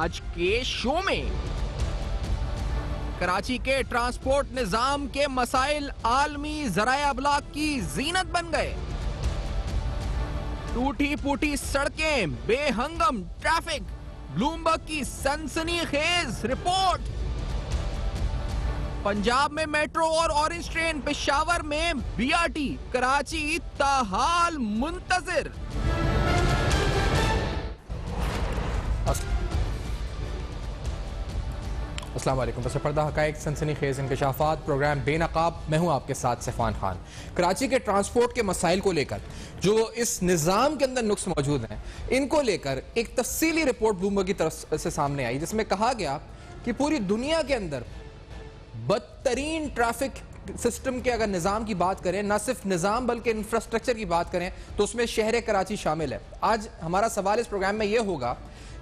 آج کے شو میں کراچی کے ٹرانسپورٹ نظام کے مسائل عالمی ذرائع ابلاغ کی زینت بن گئے. ٹوٹی پوٹی سڑکیں، بے ہنگم ٹریفک، بلومبرگ کی سنسنی خیز رپورٹ. پنجاب میں میٹرو اور اورنج ٹرین، پشاور میں بی آر ٹی، کراچی تاحال منتظر. السلام علیکم. پس پردہ حقائق، سنسنی خیز انکشافات، پروگرام بے نقاب. میں ہوں آپ کے ساتھ سفان خان. کراچی کے ٹرانسپورٹ کے مسائل کو لے کر جو اس نظام کے اندر نقص موجود ہیں، ان کو لے کر ایک تفصیلی رپورٹ بلومبرگ کی طرف سے سامنے آئی، جس میں کہا گیا کہ پوری دنیا کے اندر بدترین ٹریفک سسٹم کے اگر نظام کی بات کریں، نہ صرف نظام بلکہ انفراسٹرکچر کی بات کریں، تو اس میں شہر کراچی شامل ہے. آج ہمارا سوال اس پروگرام میں یہ ہوگا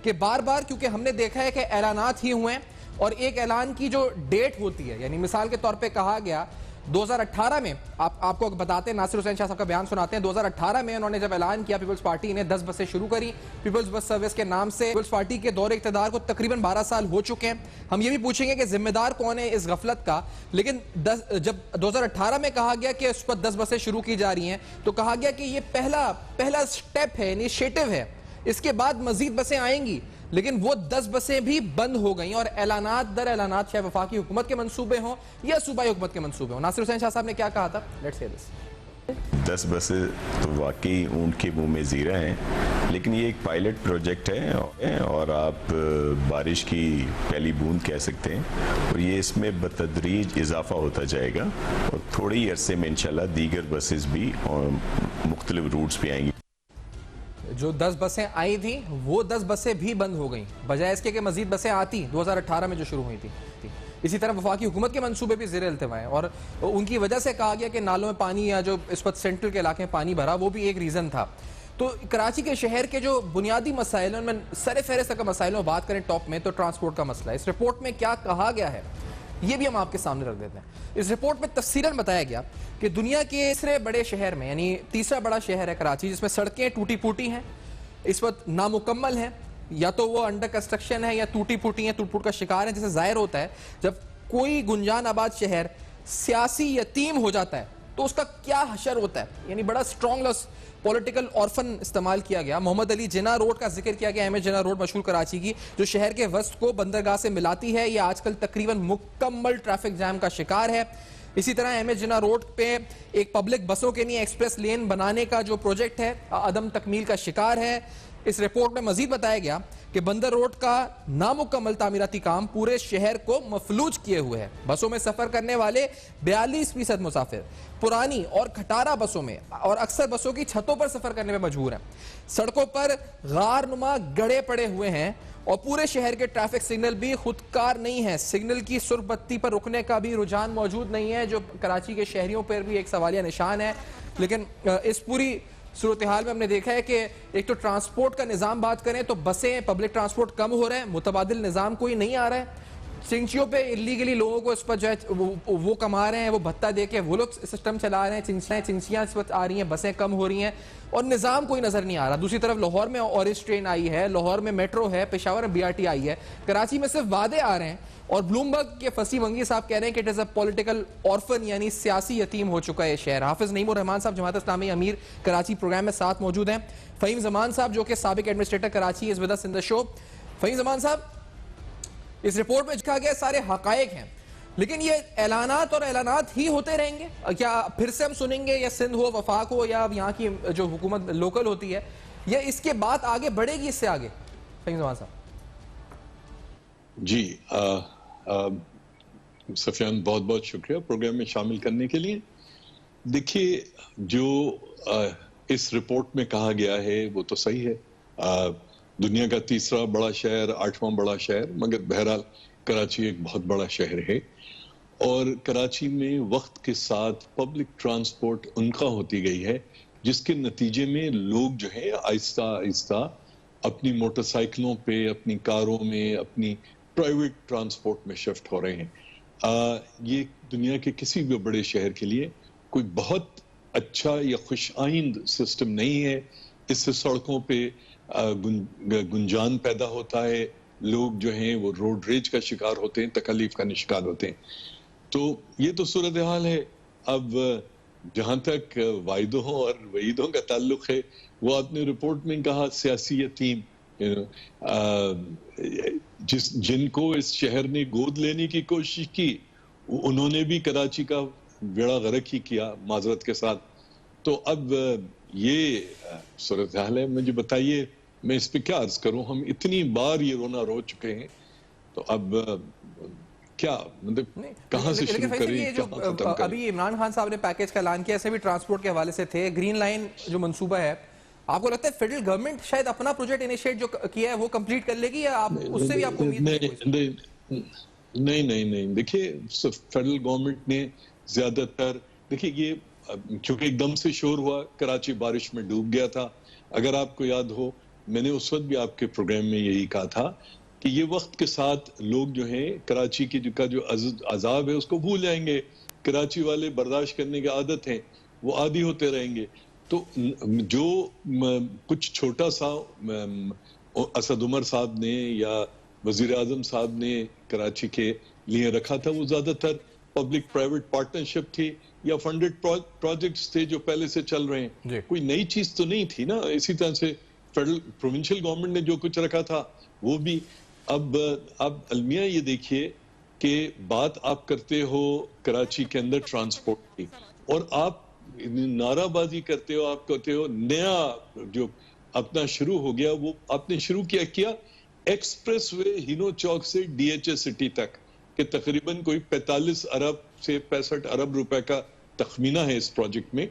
کہ بار بار، کیونکہ ہم نے دیکھا ہے کہ اعلانات ہی ہوئے ہیں اور ایک اعلان کی جو ڈیٹ ہوتی ہے، یعنی مثال کے طور پہ کہا گیا 2018 میں، آپ کو بتاتے ہیں، ناصر حسین شاہ صاحب کا بیان سناتے ہیں. 2018 میں انہوں نے جب اعلان کیا، پیپلز پارٹی نے 10 بسیں شروع کری پیپلز بس سروس کے نام سے. پیپلز پارٹی کے دور اقتدار کو تقریباً 12 سال ہو چکے ہیں. ہم یہ بھی پوچھیں گے کہ ذمہ دار کون ہے اس غفلت کا. لیکن جب 2018 میں کہا گیا کہ اس پر 10 بسیں شروع کی جا رہی ہیں، تو کہا گیا کہ یہ پہلا سٹیپ ہے، انیشیٹو ہے، اس کے بعد مزید بسیں آئیں گی. لیکن وہ 10 بسیں بھی بند ہو گئیں، اور اعلانات در اعلانات، چاہے وفاقی حکومت کے منصوبے ہوں یا صوبائی حکومت کے منصوبے ہوں. ناصر حسین شاہ صاحب نے کیا کہا تھا؟ لیٹس ہیئر دس. 10 بسیں تو واقعی اونٹ کے منہ میں زیرہ ہیں، لیکن یہ ایک پائلٹ پروجیکٹ ہے اور آپ بارش کی پہلی بوند کہہ سکتے ہیں، اور یہ اس میں بتدریج اضافہ ہوتا جائے گا، اور تھوڑے ہی عرصے میں انشاءاللہ دیگر بسز بھی اور مختلف روٹس پہ آئیں گی. جو 10 بسیں آئی تھیں وہ 10 بسیں بھی بند ہو گئیں، بجائے اس کے کہ مزید بسیں آتی 2018 میں جو شروع ہوئی تھی. اسی طرح وفاقی حکومت کے منصوبے بھی زیر التوا ہیں، اور ان کی وجہ سے کہا گیا کہ نالوں میں پانی، یا جو اس وقت سینٹرل کے علاقے میں پانی بھرا، وہ بھی ایک ریزن تھا. تو کراچی کے شہر کے جو بنیادی مسائل ہیں، ان میں سر فہرست اگر مسائلوں بات کریں ٹاپ میں، تو ٹرانسپورٹ کا مسئلہ ہے. اس رپورٹ میں کیا کہا گیا ہے یہ بھی ہم آپ کے سامنے رکھ دیتے ہیں. اس رپورٹ میں تفصیلاً بتایا گیا کہ دنیا کے تیسرے بڑے شہر میں، یعنی تیسرا بڑا شہر ہے کراچی، جس میں سڑکیں ٹوٹی پوٹی ہیں، اس وقت نامکمل ہیں، یا تو وہ انڈر کنسٹرکشن ہے یا ٹوٹی پوٹی ہیں، ٹوٹ پوٹ کا شکار ہیں. جیسے ظاہر ہوتا ہے جب کوئی گنجان آباد شہر سیاسی یتیم ہو جاتا ہے تو اس کا کیا حشر ہوتا ہے. یعنی بڑا اسٹرانگ لفظ پولیٹیکل آرفن استعمال کیا گیا. محمد علی جناح روڈ کا ذکر کیا گیا، ایم ایس جناح روڈ مشہور کراچی کی، جو شہر کے وسط کو بندرگاہ سے ملاتی ہے. یہ آج کل تقریباً مکمل ٹریفک جام کا شکار ہے. اسی طرح ایم ایس جناح روڈ پہ ایک پبلک بسوں کے لیے ایکسپریس لین بنانے کا جو پروجیکٹ ہے، عدم تکمیل کا شکار ہے. اس رپورٹ میں مزید بتایا گیا کہ بندر روڈ کا نامکمل تعمیراتی کام پورے شہر کو مفلوج کیے ہوئے ہے. بسوں میں سفر کرنے والے 42% مسافر پرانی اور کھٹارا بسوں میں اور اکثر بسوں کی چھتوں پر سفر کرنے میں مجبور ہیں. سڑکوں پر غار نما گڑے پڑے ہوئے ہیں، اور پورے شہر کے ٹریفک سگنل بھی خودکار نہیں ہے. سگنل کی سرخ بتی پر رکنے کا بھی رجحان موجود نہیں ہے، جو کراچی کے شہریوں پر بھی ایک سوالیہ نشان ہے. لیکن اس پوری صورتحال میں ہم نے دیکھا ہے کہ ایک تو ٹرانسپورٹ کا نظام بات کریں تو بسیں، پبلک ٹرانسپورٹ کم ہو رہے ہیں، متبادل نظام کوئی نہیں آ رہا ہے. چنچیوں پہ اللیگلی لوگوں کو اس پر جو ہے وہ کما رہے ہیں، وہ بھتہ دے کے وہ لوگ سسٹم چلا رہے ہیں. چنچیاں اس وقت آ رہی ہیں، بسیں کم ہو رہی ہیں، اور نظام کوئی نظر نہیں آ رہا. دوسری طرف لاہور میں اورنج ٹرین آئی ہے، لاہور میں میٹرو ہے، پشاور میں بی آر ٹی آئی ہے. کراچی میں صرف وعدے آ رہے ہیں، اور بلومبرگ کے فصیح منگی صاحب کہہ رہے ہیں کہ it is a political orphan, یعنی سیاسی یتیم ہو چکا ہے شہر. حافظ نعیم الرحمان صاحب جماعت اسلامی امیر کراچی پروگرام میں ساتھ موجود ہیں. فہیم زمان صاحب جو کہ سابق administrator Karachi is with us in the show. Fahim Zaman صاحب، اس رپورٹ میں کہا گیا سارے حقائق ہیں، لیکن یہ اعلانات اور اعلانات ہی ہوتے رہیں گے؟ کیا پھر سے ہم سنیں گے، یا سندھ ہو، وفاق ہو، یا یہاں کی جو حکومت لوکل ہوتی ہے، یا اس کے بعد آگے بڑھے گی اس سے آگے؟ فہیم زمان صاحب. جی سفیان، بہت بہت شکریہ پروگرام میں شامل کرنے کے لیے. دیکھیے، جو اس رپورٹ میں کہا گیا ہے وہ تو صحیح ہے. دنیا کا تیسرا بڑا شہر، 8واں بڑا شہر، مگر بہرحال کراچی ایک بہت بڑا شہر ہے. اور کراچی میں وقت کے ساتھ پبلک ٹرانسپورٹ ان کا ہوتی گئی ہے، جس کے نتیجے میں لوگ جو ہے آہستہ آہستہ اپنی موٹر سائیکلوں پہ، اپنی کاروں میں، اپنی پرائیویٹ ٹرانسپورٹ میں شفٹ ہو رہے ہیں. یہ دنیا کے کسی بھی بڑے شہر کے لیے کوئی بہت اچھا یا خوش آئند سسٹم نہیں ہے. اس سے سڑکوں پہ گنجان پیدا ہوتا ہے، لوگ جو ہیں وہ روڈ ریج کا شکار ہوتے ہیں, تکلیف کا شکار ہوتے ہیں. تو یہ تو صورتحال ہے. اب جہاں تک وعدوں اور وعیدوں کا تعلق ہے, وہ آپ نے رپورٹ میں کہا سیاسی یتیم, جن کو اس شہر نے گود لینے کی کوشش کی, انہوں نے بھی کراچی کا بیڑا غرق ہی کیا معذرت کے ساتھ. تو اب یہ صورتحال ہے. مجھے بتائیے میں اس پہ کیا عرض کروں, ہم اتنی بار یہ رونا رو چکے ہیں, تو اب کیا مطلب کہاں سے شروع کریں, کہاں ختم کریں. ابھی عمران خان صاحب نے پیکیج کا اعلان کیا, ایسے بھی ٹرانسپورٹ کے حوالے سے تھے, گرین لائن جو منصوبہ ہے, آپ کو لگتا ہے فیڈرل گورنمنٹ شاید اپنا پروجیکٹ انیشیٹ جو کیا ہے وہ کمپلیٹ کر لے گی, یا آپ اس سے بھی آپ کو امید نہیں. دیکھیے فیڈرل گورنمنٹ نے زیادہ تر, دیکھیے یہ چونکہ ایک دم سے شور ہوا, کراچی بارش میں ڈوب گیا تھا. اگر آپ کو یاد ہو, میں نے اس وقت بھی آپ کے پروگرام میں یہی کہا تھا کہ یہ وقت کے ساتھ لوگ جو ہیں کراچی کا جو عذاب ہے اس کو بھول جائیں گے. کراچی والے برداشت کرنے کی عادت ہیں, وہ عادی ہوتے رہیں گے. تو جو کچھ چھوٹا سا اسد عمر صاحب نے یا وزیر اعظم صاحب نے کراچی کے لیے رکھا تھا, وہ زیادہ تر پبلک پرائیویٹ پارٹنرشپ تھی یا فنڈڈ پروجیکٹس تھے جو پہلے سے چل رہے ہیں. کوئی نئی چیز تو نہیں تھی نا. اسی طرح سے فیڈرل پروونشل گورنمنٹ نے جو کچھ رکھا تھا وہ بھی. اب المیہ یہ دیکھیے کہ بات آپ کرتے ہو کراچی کے اندر ٹرانسپورٹ کی, اور آپ نعرہ بازی کرتے ہو, آپ کہتے ہو نیا جو اپنا شروع ہو گیا, وہ آپ نے شروع کیا ایکسپریس وے ہینو چوک سے ڈی ایچ اے سٹی تک, کہ تقریباً کوئی 45 ارب سے 65 ارب روپے کا تخمینہ ہے اس پروجیکٹ میں.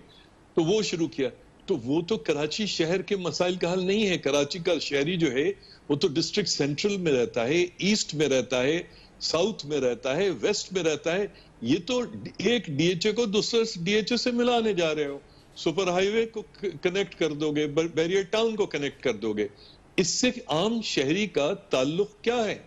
تو وہ شروع کیا. تو وہ تو کراچی شہر کے مسائل کا حل نہیں ہے. کراچی کا شہری جو ہے وہ تو ڈسٹرکٹ سینٹرل میں رہتا ہے, ایسٹ میں رہتا ہے, ساؤتھ میں رہتا ہے, ویسٹ میں رہتا ہے. یہ تو ایک ڈی ایچ اے کو دوسرے ڈی ایچ اے سے ملانے جا رہے ہو. سپر ہائی وے کو کنیکٹ کر دو گے, بیریئر ٹاؤن کو کنیکٹ کر دو گے. اس سے عام شہری کا تعلق کیا ہے؟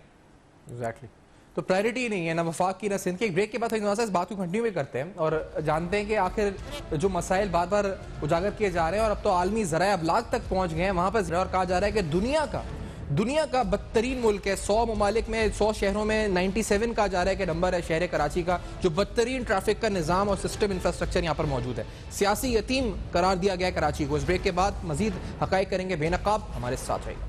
ایگزیکٹلی. تو پرائرٹی نہیں ہے نہ وفاق کی نہ سندھ کی. ایک بریک کے بعد اس بات کو کنٹینیو کرتے ہیں اور جانتے ہیں کہ آخر جو مسائل بار بار اجاگر کیے جا رہے ہیں, اور اب تو عالمی ذرائع ابلاغ تک پہنچ گئے ہیں, وہاں پر اور کہا جا رہا ہے کہ دنیا کا بدترین ملک ہے. 100 ممالک میں 100 شہروں میں 97 کہا جا رہا ہے کہ نمبر ہے شہر کراچی کا, جو بدترین ٹریفک کا نظام اور سسٹم انفراسٹرکچر یہاں پر موجود ہے. سیاسی یتیم قرار دیا گیا ہے کراچی کو. اس بریک کے بعد مزید حقائق کریں گے بے نقاب, ہمارے ساتھ رہے گا.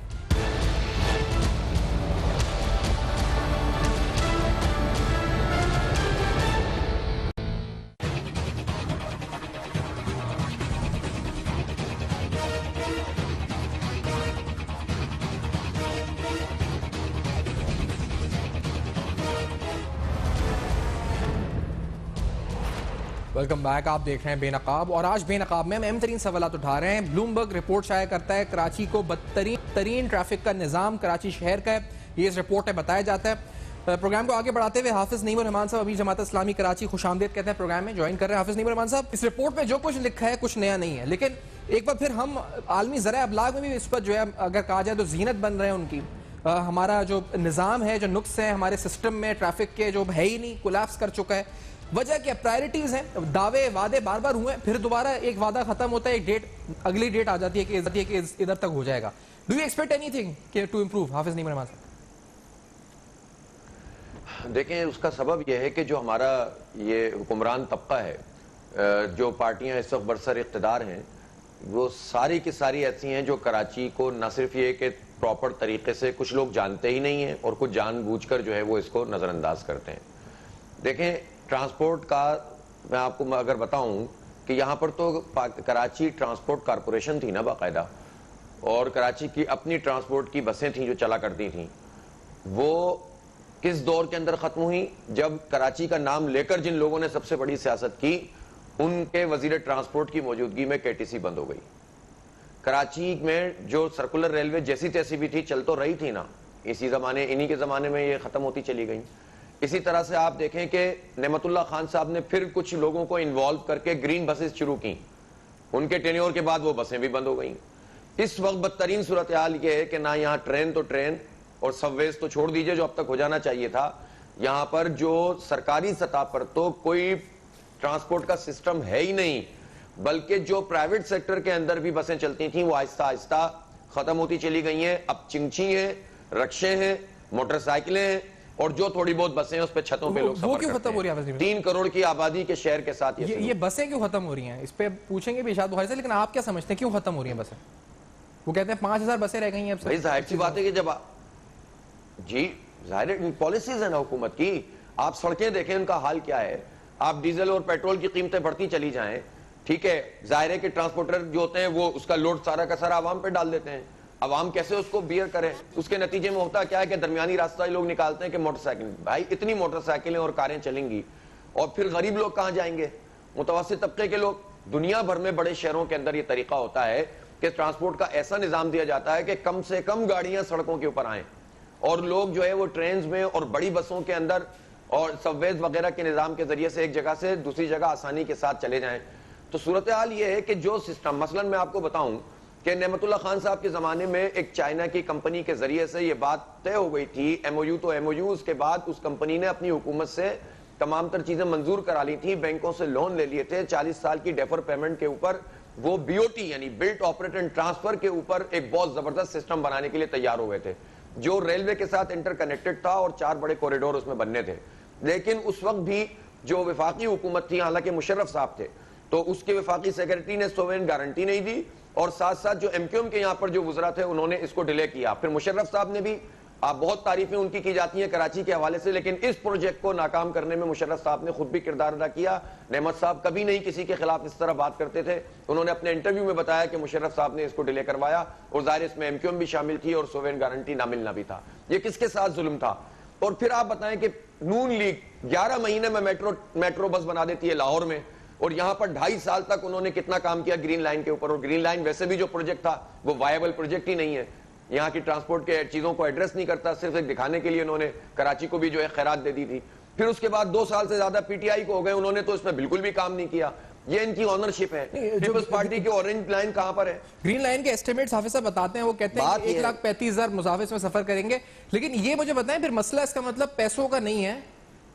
Welcome back. آپ دیکھ رہے ہیں بے نقاب, اور آج بے نقاب میں ہم اہم ترین سوالات اٹھا رہے ہیں. بلومبرگ رپورٹ شائع کرتا ہے کراچی کو بدترین ٹریفک کا نظام کراچی شہر کا ہے, یہ اس رپورٹ میں بتایا جاتا ہے. پروگرام کو آگے بڑھاتے ہوئے حافظ نعیم الرحمان صاحب ابھی جماعت اسلامی کراچی خوش آمدید کہتے ہیں پروگرام میں جوائن کر رہے ہیں. حافظ نعیم الرحمان صاحب, اس رپورٹ میں جو کچھ لکھا ہے کچھ نیا نہیں ہے, لیکن ایک بار پھر ہم عالمی ذرائع ابلاغ میں بھی اس پر جو ہے اگر کہا جائے تو زینت بن رہے ہیں ان کی. ہمارا جو نظام ہے, جو نقص ہیں ہمارے سسٹم میں ٹریفک کے, جو ہے ہی نہیں, کولیپس کر چکا ہے. وجہ کیا؟ پرائرٹیز ہیں, دعوے وعدے بار بار ہوئے, پھر دوبارہ ایک وعدہ ختم ہوتا ہے, ایک ڈیٹ اگلی ڈیٹ آ جاتی ہے کہ ادھر تک ہو جائے گا. Do you expect anything to improve? Hafiz Naeem الرحمان صاحب. دیکھیں, اس کا سبب یہ ہے کہ جو ہمارا یہ حکمران طبقہ ہے, جو پارٹیاں اس وقت برسر اقتدار ہیں, وہ ساری کی ساری ایسی ہیں جو کراچی کو نہ صرف یہ کہ پراپر طریقے سے کچھ لوگ جانتے ہی نہیں ہیں, اور کچھ جان بوجھ کر جو ہے وہ اس کو نظر انداز کرتے ہیں. دیکھیں, ٹرانسپورٹ کا میں آپ کو اگر بتاؤں کہ یہاں پر تو کراچی ٹرانسپورٹ کارپوریشن تھی نا باقاعدہ, اور کراچی کی اپنی ٹرانسپورٹ کی بسیں تھیں جو چلا کرتی تھیں. وہ کس دور کے اندر ختم ہوئی؟ جب کراچی کا نام لے کر جن لوگوں نے سب سے بڑی سیاست کی, ان کے وزیر ٹرانسپورٹ کی موجودگی میں کے ٹی سی بند ہو گئی. کراچی میں جو سرکولر ریلوے جیسی تیسی بھی تھی, چل تو رہی تھی نا, انہی کے زمانے میں یہ ختم ہوتی چلی گئی. اسی طرح سے آپ دیکھیں کہ نعمت اللہ خان صاحب نے پھر کچھ لوگوں کو انوالو کر کے گرین بسز شروع کی, ان کے ٹینیور کے بعد وہ بسیں بھی بند ہو گئیں. اس وقت بدترین صورتحال یہ ہے کہ نہ یہاں ٹرین تو ٹرین, اور سب ویز تو چھوڑ دیجئے جو اب تک ہو جانا چاہیے تھا, یہاں پر جو سرکاری سطح پر تو کوئی ٹرانسپورٹ کا سسٹم ہے ہی نہیں, بلکہ جو پرائیویٹ سیکٹر کے اندر بھی بسیں چلتی تھیں وہ آہستہ آہستہ ختم ہوتی چلی گئی ہیں. اب چنگچی ہیں, رکشے ہیں, موٹر سائیکلیں ہیں اور جو تھوڑی بہت بسیں ہیں اس پہ چھتوں پہ لوگ سفر کرتے ہیں. 3 کروڑ کی آبادی کے شہر کے ساتھ یہ بسیں کیوں ختم ہو رہی ہیں, اس پہ پوچھیں گے بھی ارشاد بخاری سے, لیکن آپ کیا سمجھتے ہیں کیوں ختم ہو رہی ہیں بسیں؟ وہ کہتے ہیں 5000 بسیں رہ گئی ہیں اب سے. بھائی ظاہر سی بات ہے کہ جب جی ظاہر ہے پالیسیز ہیں نا حکومت کی, آپ سڑکیں دیکھیں ان کا حال کیا ہے, آپ ڈیزل اور پیٹرول کی قیمتیں بڑھتی چلی جائیں, ٹھیک ہے, ظاہر ہے کہ ٹرانسپورٹر جو ہوتے ہیں وہ اس کا لوڈ سارا کا سارا عوام پہ ڈال دیتے ہیں, عوام کیسے اس کو بیئر کرے, اس کے نتیجے میں ہوتا کیا ہے کہ درمیانی راستہ لوگ نکالتے ہیں کہ موٹر سائیکل, بھائی اتنی موٹر سائیکلیں اور کاریں چلیں گی اور پھر غریب لوگ کہاں جائیں گے, متوسط طبقے کے لوگ. دنیا بھر میں بڑے شہروں کے اندر یہ طریقہ ہوتا ہے کہ ٹرانسپورٹ کا ایسا نظام دیا جاتا ہے کہ کم سے کم گاڑیاں سڑکوں کے اوپر آئیں اور لوگ جو ہے وہ ٹرینز میں اور بڑی بسوں کے اندر اور سب ویز وغیرہ کے نظام کے ذریعے سے ایک جگہ سے دوسری جگہ آسانی کے ساتھ چلے جائیں. تو صورتحال یہ ہے کہ جو سسٹم, مثلا میں آپ کو بتاؤں کہ نعمت اللہ خان صاحب کے زمانے میں ایک چائنا کی کمپنی کے ذریعے سے یہ بات طے ہو گئی تھی, ایم او یو تو ایم او یو, اس کے بعد اس کمپنی نے اپنی حکومت سے تمام تر چیزیں منظور کرا لی تھی, بینکوں سے لون لے لیے تھے, 40 سال کی ڈیفر پیمنٹ کے اوپر وہ بی او ٹی یعنی بلٹ آپریٹ اینڈ ٹرانسفر کے اوپر ایک بہت زبردست سسٹم بنانے کے لیے تیار ہو گئے تھے جو ریلوے کے ساتھ انٹر کنیکٹڈ تھا اور 4 بڑے کوریڈور اس میں بننے تھے. لیکن اس وقت بھی جو وفاقی حکومت تھی, حالانکہ مشرف صاحب تھے, تو اس کے وفاقی سیکرٹری نے سوورین گارنٹی نہیں دی اور ساتھ ساتھ جو ایم کیو ایم کے یہاں پر جو وزراء تھے انہوں نے اس کو ڈیلے کیا. پھر مشرف صاحب نے بھی, آپ بہت تعریفیں ان کی جاتی ہیں کراچی کے حوالے سے, لیکن اس پروجیکٹ کو ناکام کرنے میں مشرف صاحب نے خود بھی کردار ادا کیا. نعمت صاحب کبھی نہیں کسی کے خلاف اس طرح بات کرتے تھے, انہوں نے اپنے انٹرویو میں بتایا کہ مشرف صاحب نے اس کو ڈیلے کروایا اور ظاہر اس میں ایم کیو ایم بھی شامل تھی اور سوورین گارنٹی نہ ملنا بھی تھا. یہ کس کے ساتھ ظلم تھا؟ اور پھر آپ بتائیں کہ نون لیگ 11 مہینے میں میٹرو بس بنا دیتی ہے لاہور میں, اور یہاں پر 2.5 سال تک انہوں نے کتنا کام کیا گرین لائن کے اوپر, اور گرین لائن ویسے بھی جو پروجیکٹ تھا وہ وائبل پروجیکٹ ہی نہیں ہے, یہاں کی ٹرانسپورٹ کے چیزوں کو ایڈریس نہیں کرتا, صرف ایک دکھانے کے لیے انہوں نے کراچی کو بھی جو ہے خیرات دے دی تھی. پھر اس کے بعد 2 سال سے زیادہ پی ٹی آئی کو ہو گئے, انہوں نے تو اس میں بالکل بھی کام نہیں کیا. یہ ان کی آنرشپ ہے. پیپلز پارٹی کی اورنج لائن کہاں پر ہے؟ گرین لائن کے اسٹیمیٹس حافظ صاحب بتاتے ہیں, وہ کہتے ہیں 1,35,000 مسافر میں سفر کریں گے, لیکن یہ مجھے بتائیں پھر مسئلہ اس کا مطلب پیسوں کا نہیں ہے,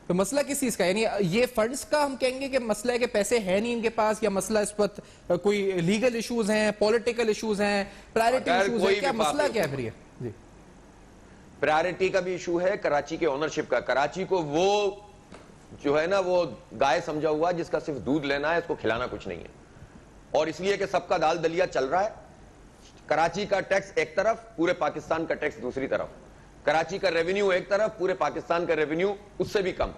تو مسئلہ کس چیز کا, یعنی یہ فنڈز کا ہم کہیں گے کہ مسئلہ ہے کہ پیسے ہیں نہیں ان کے پاس, یا مسئلہ اس وقت کوئی لیگل ایشوز ہیں, پولیٹیکل ایشوز ہیں, پرائرٹی ایشوز ہیں, کیا مسئلہ کیا ہے پھر یہ؟ جی پرائرٹی کا بھی ایشو ہے, کراچی کے اونرشپ کا. کراچی کو وہ جو ہے نا وہ گائے سمجھا ہوا جس کا صرف دودھ لینا ہے, اس کو کھلانا کچھ نہیں ہے, اور اس لیے کہ سب کا دال دلیا چل رہا ہے. کراچی کا ٹیکس ایک طرف, پورے پاکستان کا ٹیکس دوسری طرف. کراچی کا ریونیو ایک طرف, پورے پاکستان کا ریونیو اس سے بھی کم.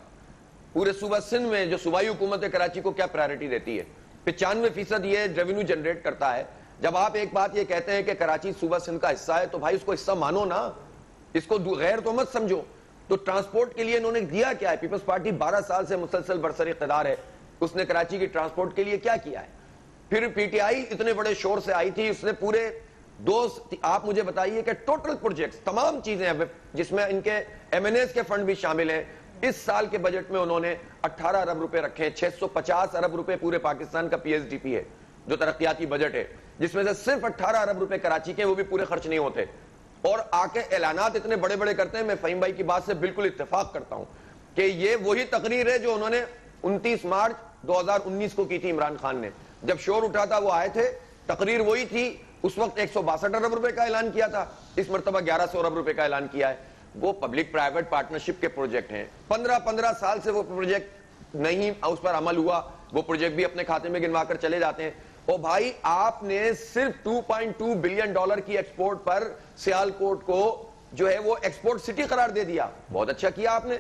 پورے صوبہ سندھ میں جو صوبائی حکومت ہے کراچی کو کیا پرائرٹی دیتی ہے؟ 95% یہ ریونیو جنریٹ کرتا ہے. جب آپ ایک بات یہ کہتے ہیں کہ کراچی صوبہ سندھ کا حصہ ہے, تو بھائی اس کو حصہ مانو نا, اس کو غیر تو مت سمجھو. تو ٹرانسپورٹ کے لیے انہوں نے دیا کیا ہے؟ پیپلز پارٹی 12 سال سے مسلسل برسر اقتدار ہے, اس نے کراچی کی ٹرانسپورٹ کے لیے کیا کیا ہے؟ پھر پی ٹی آئی اتنے بڑے شور سے آئی تھی, اس نے پورے آپ مجھے بتائیے کہ ٹوٹل پروجیکٹس تمام چیزیں ہیں جس میں ان کے ایم این ایز کے فنڈ بھی شامل ہیں. اس سال کے بجٹ میں انہوں نے 18 ارب روپے رکھے ہیں, 650 ارب روپے پورے پاکستان کا پی ایس ڈی پی ہے جو ترقیاتی بجٹ ہے, جس میں سے صرف 18 ارب روپے کراچی کے, وہ بھی پورے خرچ نہیں ہوتے. اور آ کے اعلانات اتنے بڑے بڑے کرتے ہیں. میں فہیم بھائی کی بات سے بالکل اتفاق کرتا ہوں کہ یہ وہی تقریر ہے جو انہوں نے 29 مارچ 2019 کو کی تھی عمران خان نے, جب شور اٹھا تھا وہ آئے تھے, تقریر وہی تھی. اس وقت 162 ارب روپے کا اعلان کیا تھا, اس مرتبہ 1100 ارب روپے کا اعلان کیا ہے. وہ پبلک پرائیویٹ پارٹنرشپ کے پروجیکٹ ہیں, 15 سال سے وہ پروجیکٹ نہیں اس پر عمل ہوا, وہ پروجیکٹ بھی اپنے کھاتے میں گنوا کر چلے جاتے ہیں. اور بھائی آپ نے صرف $2.2 بلین کی ایکسپورٹ پر سیالکوٹ کو جو ہے وہ ایکسپورٹ سٹی قرار دے دیا. بہت اچھا کیا آپ نے,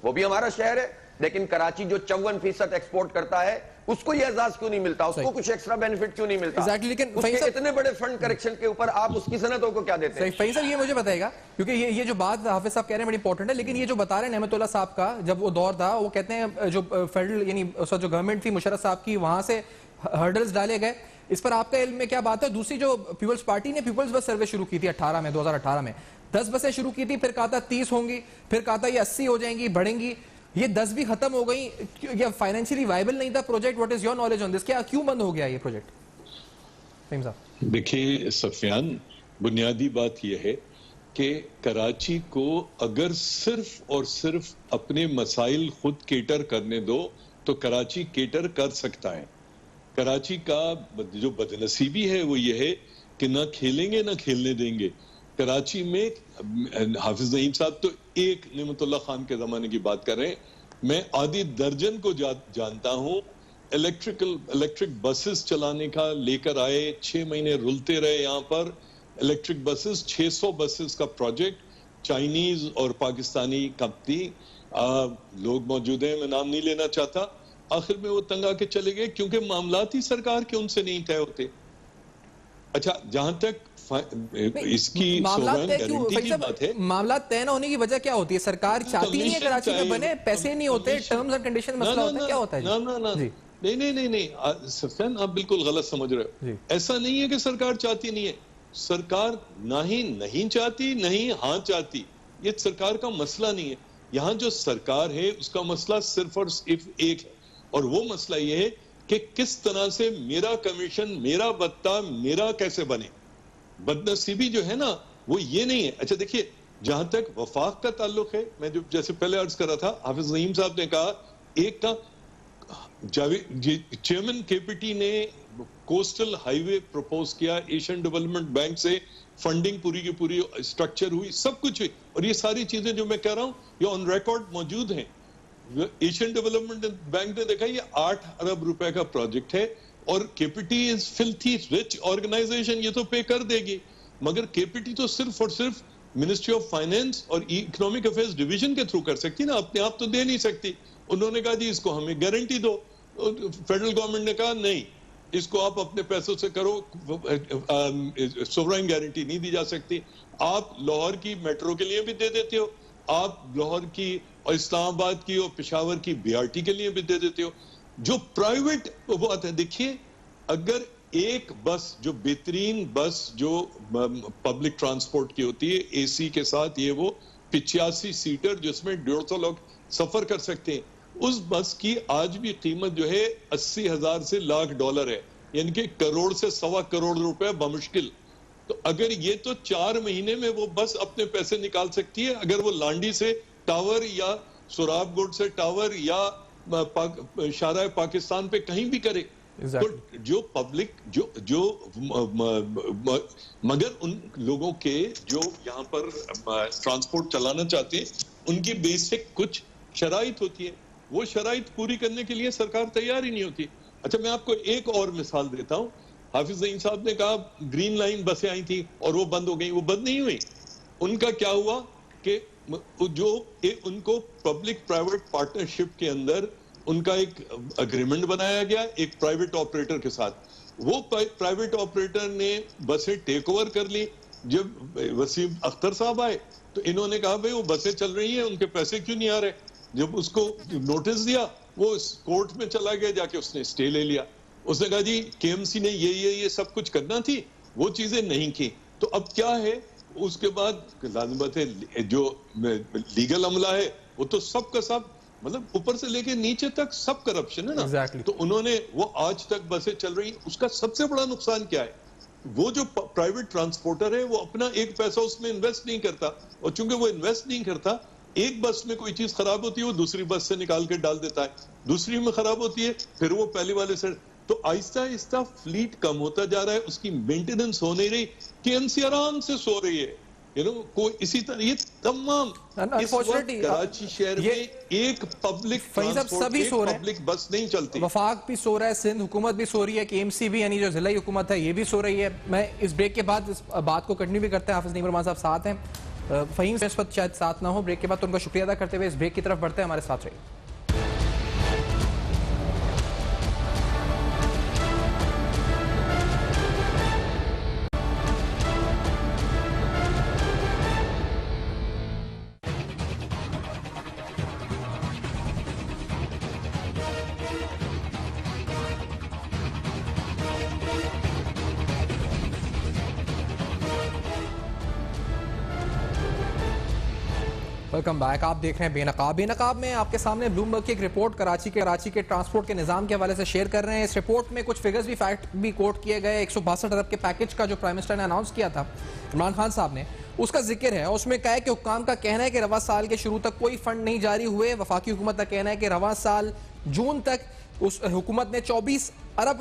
وہ بھی ہمارا شہر ہے, لیکن کراچی جو 54% ایکسپورٹ کرتا ہے اس کو یہ اعزاز کیوں نہیں ملتا, اس کو کچھ ایکسٹرا بینیفٹ کیوں نہیں ملتا؟ لیکن اتنے بڑے فنڈ کریکشن کے اوپر آپ اس کی صنعتوں کو کیا دیتے ہیں؟ فہیم صاحب یہ مجھے بتائے گا, کیونکہ یہ جو بات حافظ صاحب کہہ رہے ہیں بڑی امپورٹنٹ ہے, لیکن یہ جو بتا رہے ہیں نعمت اللہ صاحب کا جب وہ دور تھا, وہ کہتے ہیں جو فیڈرل یعنی جو گورنمنٹ تھی مشرف صاحب کی, وہاں سے ہرڈلز ڈالے گئے. اس پر آپ کا علم میں کیا بات ہے؟ دوسری جو پیپلز پارٹی نے پیپلز بس سروے شروع کی تھی 2018 میں 10 بسیں شروع کی تھی, پھر کہا تھا 30 ہوں گی, پھر کہا تھا یہ 80 ہو جائیں گی, بڑھیں گی. یہ 10 بھی ختم ہو گئی, یہ فائنینشلی وائبل نہیں تھا project. What is your knowledge on this, کیا کیوں بند ہو گیا یہ پروجیکٹ؟ فہیم صاحب دیکھیے سفیان, بنیادی بات یہ ہے کہ کراچی کو اگر صرف اور صرف اپنے مسائل خود کیٹر کرنے دو تو کراچی کیٹر کر سکتا ہے. کراچی کا جو بدنصیبی ہے وہ یہ ہے کہ نہ کھیلیں گے نہ کھیلنے دیں گے. کراچی میں حافظ نعیم صاحب تو ایک نعمت اللہ خان کے زمانے کی بات کر رہے ہیں، میں آدھی درجن کو جانتا ہوں الیکٹرک بسز چلانے کا لے کر آئے، 6 مہینے رلتے رہے یہاں پر الیکٹرک بسز، 600 بسز کا پروجیکٹ، چائنیز اور پاکستانی کمپنی لوگ موجود ہیں، میں نام نہیں لینا چاہتا، آخر میں وہ تنگ آ کے چلے گئے کیونکہ معاملات ہی سرکار کے ان سے نہیں طے ہوتے۔ اچھا جہاں تک اس کی سوورن گارنٹی کی بات ہے، معاملات طے نہ ہونے کی وجہ کیا ہوتی ہے؟ سرکار چاہتی نہیں ہے کراچی میں بنے، پیسے نہیں ہوتے، ٹرمز اینڈ کنڈیشن مسئلہ ہوتا ہے، کیا ہوتا ہے؟ نہیں سفیان آپ بالکل غلط سمجھ رہے ہو، ایسا نہیں ہے کہ سرکار چاہتی نہیں ہے، سرکار نہ ہی نہیں چاہتی نہ ہی ہاں چاہتی، یہ سرکار کا مسئلہ نہیں ہے۔ یہاں جو سرکار ہے اس کا مسئلہ صرف اور صرف ایک ہے، اور وہ مسئلہ یہ ہے کہ کس طرح سے میرا کمیشن، میرا بتہ میرا کیسے بنے۔ بدنصیبی جو ہے نا وہ یہ نہیں ہے۔ اچھا دیکھیے جہاں تک وفاق کا تعلق ہے، میں جو جیسے پہلے عرض کر رہا تھا، حافظ نعیم صاحب نے کہا ایک کا چیئرمین کے پی ٹی نے کوسٹل ہائی وے پروپوز کیا، ایشین ڈیولپمنٹ بینک سے فنڈنگ پوری کی پوری اسٹرکچر ہوئی، سب کچھ ہوئی، اور یہ ساری چیزیں جو میں کہہ رہا ہوں یہ آن ریکارڈ موجود ہیں۔ ایشین ڈیولپمنٹ بینک نے دیکھا یہ 8 ارب روپے کا پروجیکٹ ہے، اور کے پی ٹی از فلتھی رچ آرگنائزیشن، یہ تو پے کر دے گی، مگر کے پی ٹی تو صرف اور صرف منسٹری آف فائنینس اور اکنامک افیئرز ڈویژن کے تھرو کر سکتی نا، اپنے آپ تو دے نہیں سکتی۔ انہوں نے کہا جی اس کو ہمیں گارنٹی دو، فیڈرل گورنمنٹ نے کہا نہیں اس کو آپ اپنے پیسوں سے کرو، سوورائن گارنٹی نہیں دی جا سکتی۔ آپ لاہور کی میٹرو کے لیے بھی دے دیتے ہو، آپ لاہور کی اور اسلام آباد کی اور پشاور کی بی آر ٹی کے لیے بھی دے دیتے ہو۔ جو پرائیویٹ بات ہے، دیکھیے اگر ایک بس جو بہترین بس جو پبلک ٹرانسپورٹ کی ہوتی ہے اے سی کے ساتھ، یہ وہ 85 سیٹر جس میں 150 لوگ سفر کر سکتے ہیں، اس بس کی آج بھی قیمت جو ہے 80,000 سے $1,00,000 ہے، یعنی کہ کروڑ سے سوا کروڑ روپے بمشکل۔ تو اگر یہ تو 4 مہینے میں وہ بس اپنے پیسے نکال سکتی ہے، اگر وہ لانڈی سے ٹاور یا سوراب گوڈ سے ٹاور یا شارع پاکستان پہ کہیں بھی کرے، تو جو پبلک جو مگر ان لوگوں کے جو یہاں پر ٹرانسپورٹ چلانا چاہتے ہیں ان کی بیسک کچھ شرائط ہوتی ہے، وہ شرائط پوری کرنے کے لیے سرکار تیار ہی نہیں ہوتی۔ اچھا میں آپ کو ایک اور مثال دیتا ہوں، حافظ نعیم صاحب نے کہا گرین لائن بسیں آئی تھی اور وہ بند ہو گئی، وہ بند نہیں ہوئی۔ ان کا کیا ہوا کہ جو ان کو پبلک پرائیویٹ پارٹنرشپ کے اندر ان کا ایک اگریمنٹ بنایا گیا ایک پرائیویٹ آپریٹر کے ساتھ، وہ پرائیویٹ آپریٹر نے بسیں ٹیک اوور کر لی۔ جب وسیم اختر صاحب آئے تو انہوں نے کہا بھئی وہ بسیں چل رہی ہیں، ان کے پیسے کیوں نہیں آ رہے؟ جب اس کو نوٹس دیا وہ کورٹ میں چلا گیا، جا کے اس نے اسٹے لے لیا، اس نے کہا جی کے ایم سی نے یہ سب کچھ کرنا تھی، وہ چیزیں نہیں کی۔ تو اب کیا ہے اس کے بعد لازم بات ہے جو لیگل عملہ ہے وہ تو سب کا سب مطلب اوپر سے لے کے نیچے تک سب کرپشن ہے نا۔ تو انہوں نے وہ آج تک بسیں چل رہی ہیں، اس کا سب سے بڑا نقصان کیا ہے؟ وہ جو پرائیویٹ ٹرانسپورٹر ہے وہ اپنا ایک پیسہ اس میں انویسٹ نہیں کرتا، اور چونکہ وہ انویسٹ نہیں کرتا، ایک بس میں کوئی چیز خراب ہوتی ہے وہ دوسری بس سے نکال کے ڈال دیتا ہے، دوسری میں خراب ہوتی ہے پھر وہ پہلے والے سے، تو آہستہ آہستہ فلیٹ کم ہوتا جا رہا ہے، اس کی مینٹیننس ہو نہیں رہی، کے ایم سی آرام سے سو رہی ہے، کوئی اسی طرح یہ تمام اس وقت کراچی شہر میں ایک پبلک ٹرانسپورٹ ایک پبلک بس نہیں چلتی۔ وفاق بھی سو رہا ہے، سندھ حکومت بھی سو رہی ہے، کے ایم سی بھی یعنی جو ضلعی حکومت ہے یہ بھی سو رہی ہے۔ میں اس بریک کے بعد اس بات کو کنٹینیو بھی کرتے ہیں، حافظ نعیم الرحمان صاحب ساتھ ہیں، فہیم اس وقت شاید ساتھ نہ ہو، بریک کے بعد تو ان کا شکریہ ادا کرتے ہوئے اس بریک کی طرف بڑھتے ہیں، ہمارے ساتھ رہیے۔ ویلکم بیک، آپ دیکھ رہے ہیں بے نقاب۔ بے نقاب میں آپ کے سامنے بلومبرگ کی ایک رپورٹ کراچی کے ٹرانسپورٹ کے نظام کے حوالے سے شیئر کر رہے ہیں۔ اس رپورٹ میں کچھ فگرز بھی فیکٹ بھی کوٹ کیے گئے۔ 162 ارب کے پیکج کا جو پرائم منسٹر نے اناؤنس کیا تھا عمران خان صاحب نے، اس کا ذکر ہے۔ اس میں کہا ہے کہ حکام کا کہنا ہے کہ رواں سال کے شروع تک کوئی فنڈ نہیں جاری ہوئے۔ وفاقی حکومت کا کہنا ہے کہ رواں سال جون تک اس حکومت نے 24 ارب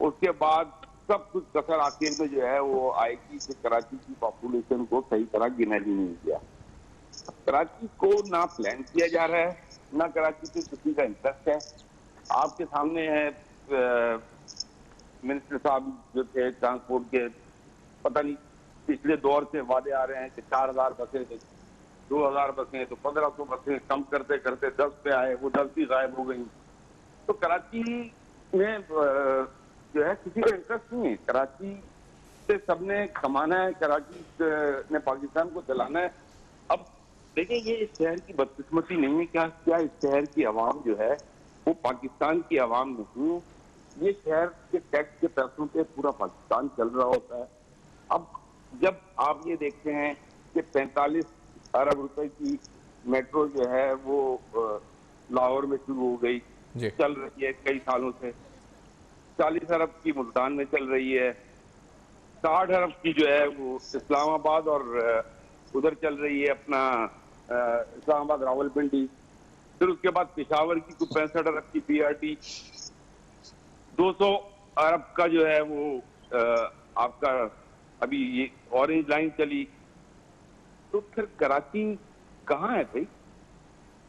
اس کے بعد سب کچھ کثر آخر میں جو ہے وہ آئے گی کہ کراچی کی پاپولیشن کو صحیح طرح گنا ہی نہیں گیا. کراچی کو نہ پلان کیا جا رہا ہے, نہ کراچی کے کسی کا انٹرسٹ ہے. آپ کے سامنے ہے منسٹر صاحب جو تھے ٹرانسپورٹ کے, پتہ نہیں پچھلے دور سے وعدے آ رہے ہیں کہ 4000 بسیں, 2000 بسیں, تو 1500 بسیں, کم کرتے کرتے 10 پہ آئے, وہ 10 بھی غائب ہو گئی. تو کراچی میں جو ہے کسی کا انٹرسٹ نہیں ہے. کراچی سے سب نے کمانا ہے, کراچی نے پاکستان کو چلانا ہے. اب دیکھیں یہ اس شہر کی بدقسمتی نہیں ہے, کیا اس شہر کی عوام جو ہے وہ پاکستان کی عوام نہیں, یہ شہر کے ٹیکس کے پیسوں پہ پورا پاکستان چل رہا ہوتا ہے. اب جب آپ یہ دیکھتے ہیں کہ 45 ارب روپے کی میٹرو جو ہے وہ لاہور میں شروع ہو گئی, چل رہی ہے کئی سالوں سے, 40 ارب کی ملتان میں چل رہی ہے, 60 ارب کی جو ہے وہ اسلام آباد اور ادھر چل رہی ہے اپنا اسلام آباد راول پنڈی. پھر اس کے بعد پشاور کی 65 ارب کی پی آر ٹی, 200 ارب کا جو ہے وہ آپ کا ابھی یہ اورنج لائن چلی. تو پھر کراچی کہاں ہے بھائی؟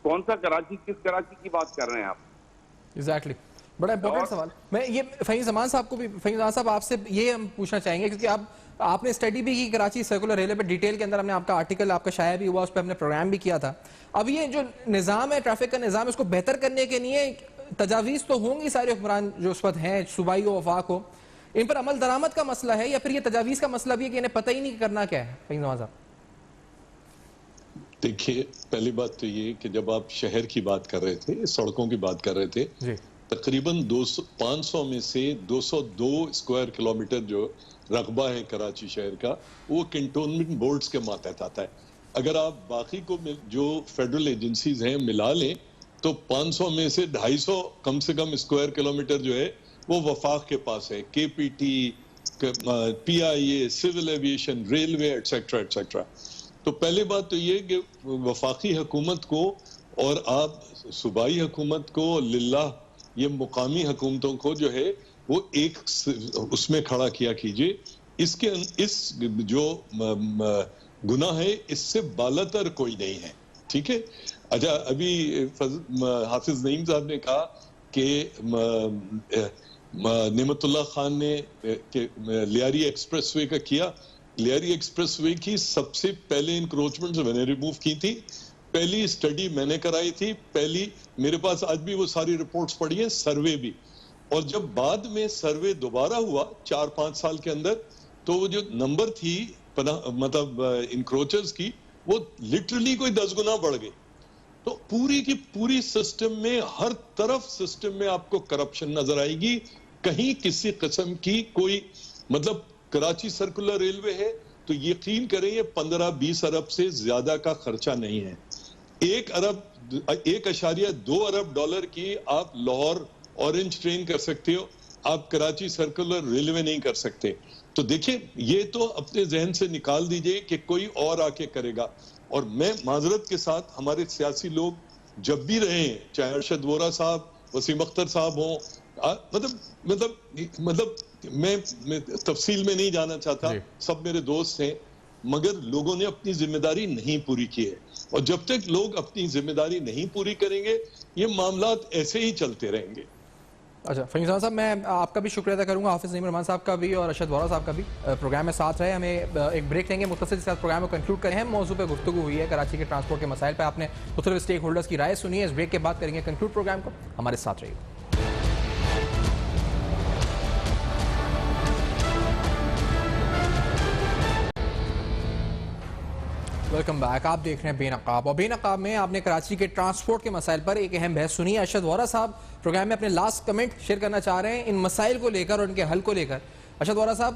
کون سا کراچی, کس کراچی کی بات کر رہے ہیں آپ؟ ایگزیکٹلی, بڑا امپورٹنٹ سوال. میں یہ فہیم زمان صاحب کو بھی, فہیم زمان صاحب آپ سے یہ ہم پوچھنا چاہیں گے کیونکہ آپ نے اسٹڈی بھی کی کراچی سرکولر ریلوے پہ, ڈیٹیل کے اندر ہم نے آپ کا آرٹیکل آپ کا شائع بھی ہوا, اس پہ ہم نے پروگرام بھی کیا تھا. اب یہ جو نظام ہے, ٹریفک کا نظام, اس کو بہتر کرنے کے لیے تجاویز تو ہوں گی سارے حکمران جو اس وقت ہیں, صوبائی و وفاق ہو, ان پر عمل درآمد کا مسئلہ ہے یا پھر یہ تجاویز کا مسئلہ بھی ہے کہ انہیں پتہ ہی نہیں کرنا کیا ہے؟ فہیم زمان صاحب دیکھیے, پہلی بات تو یہ کہ جب آپ شہر کی بات کر رہے تھے, سڑکوں کی بات کر رہے تھے, تقریباً 500 میں سے 202 اسکوائر کلومیٹر جو رقبہ ہے کراچی شہر کا, وہ کنٹونمنٹ بورڈز کے ماتحت آتا ہے. اگر آپ باقی کو جو فیڈرل ایجنسیز ہیں ملا لیں تو 500 میں سے 250 کم سے کم اسکوائر کلومیٹر جو ہے وہ وفاق کے پاس ہے, K P T, P I A, civil aviation, railway, etcetera etcetera. تو پہلی بات تو یہ کہ وفاقی حکومت کو اور آپ صوبائی حکومت کو للہ یہ مقامی حکومتوں کو جو ہے وہ ایک اس میں کھڑا کیا کیجئے. اس جو گناہ ہے اس سے بالاتر کوئی نہیں ہے, ٹھیک ہے. اچھا, ابھی حافظ نعیم صاحب نے کہا کہ نعمت اللہ خان نے لیاری ایکسپریس وے کا کیا. لیاری ایکسپریس وے کی سب سے پہلے انکروچمنٹس میں نے ریموو کی تھی, پہلی اسٹڈی میں نے کرائی تھی, پہلی میرے پاس آج بھی وہ ساری رپورٹس پڑھی ہیں, سروے بھی. اور جب بعد میں سروے دوبارہ ہوا 4-5 سال کے اندر, تو وہ جو نمبر تھی مطلب انکروچرز کی, وہ لٹرلی کوئی 10 گنا بڑھ گئی. تو پوری کی پوری سسٹم میں, ہر طرف سسٹم میں آپ کو کرپشن نظر آئے گی. کہیں کسی قسم کی کوئی مطلب کراچی سرکولر ریلوے ہے تو یقین کریں یہ 15-20 ارب سے زیادہ کا خرچہ نہیں ہے. 1.2 ارب ڈالر کی آپ لاہور اورنج ٹرین کر سکتے ہو, آپ کراچی سرکولر ریلوے نہیں کر سکتے. تو دیکھیں, یہ تو اپنے ذہن سے نکال دیجئے کہ کوئی اور آ کے کرے گا. اور میں معذرت کے ساتھ ہمارے سیاسی لوگ جب بھی رہے ہیں, چاہے ارشد وورا صاحب, وسیم اختر صاحب ہوں, مطلب میں تفصیل میں نہیں جانا چاہتا, سب میرے دوست ہیں, مگر لوگوں نے اپنی ذمہ داری نہیں پوری کی ہے. اور جب تک لوگ اپنی ذمہ داری نہیں پوری کریں گے یہ معاملات ایسے ہی چلتے رہیں گے. اچھا فہیم زمان صاحب, میں آپ کا بھی شکریہ ادا کروں گا, حافظ نعیم الرحمان صاحب کا بھی اور ارشد وورا صاحب کا بھی پروگرام میں ساتھ رہے. ہمیں ایک بریک لیں گے, مختصر کے ساتھ پروگرام کو کنکلوڈ کریں. ہم موضوع پہ گفتگو ہوئی ہے کراچی کے ٹرانسپورٹ کے مسائل پہ, آپ نے مختلف اسٹیک ہولڈرز کی رائے سنی ہے. اس بریک کے بعد کریں گے کنکلوڈ پروگرام کو, ہمارے ساتھ رہیے. Welcome back. آپ دیکھ رہے ہیں بے نقاب, اور بے نقاب میں آپ نے کراچی کے ٹرانسپورٹ کے مسائل پر ایک اہم بحث سنی ہے. ارشد وورا صاحب پروگرام میں اپنے لاسٹ کمنٹ شیئر کرنا چاہ رہے ہیں ان مسائل کو لے کر اور ان کے حل کو لے کر. ارشد وورا صاحب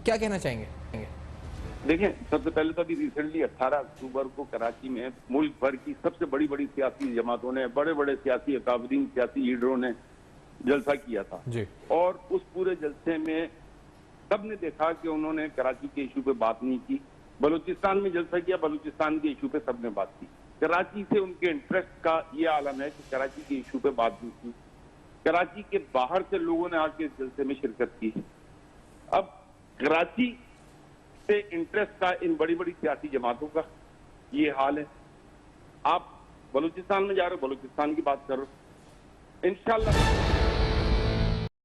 کیا کہنا چاہیں گے؟ دیکھیں, سب سے پہلے تو ابھی ریسنٹلی 18 اکتوبر کو کراچی میں ملک بھر کی سب سے بڑی بڑی سیاسی جماعتوں نے, بڑے بڑے سیاسی اکابرین, سیاسی لیڈروں نے جلسہ کیا تھا. اور اس پورے جلسے میں سب نے دیکھا کہ انہوں نے کراچی کے ایشو پہ بات نہیں کی. بلوچستان میں جلسہ کیا, بلوچستان کے ایشو پہ سب نے بات کی. کراچی سے ان کے انٹرسٹ کا یہ عالم ہے کہ کراچی کے ایشو پہ بات نہیں کی. کراچی کے باہر سے لوگوں نے آ کے اس جلسے میں شرکت کی. اب کراچی سے انٹرسٹ کا ان بڑی بڑی سیاسی جماعتوں کا یہ حال ہے. آپ بلوچستان میں جا رہے ہو, بلوچستان کی بات کر رہے ہو. انشاءاللہ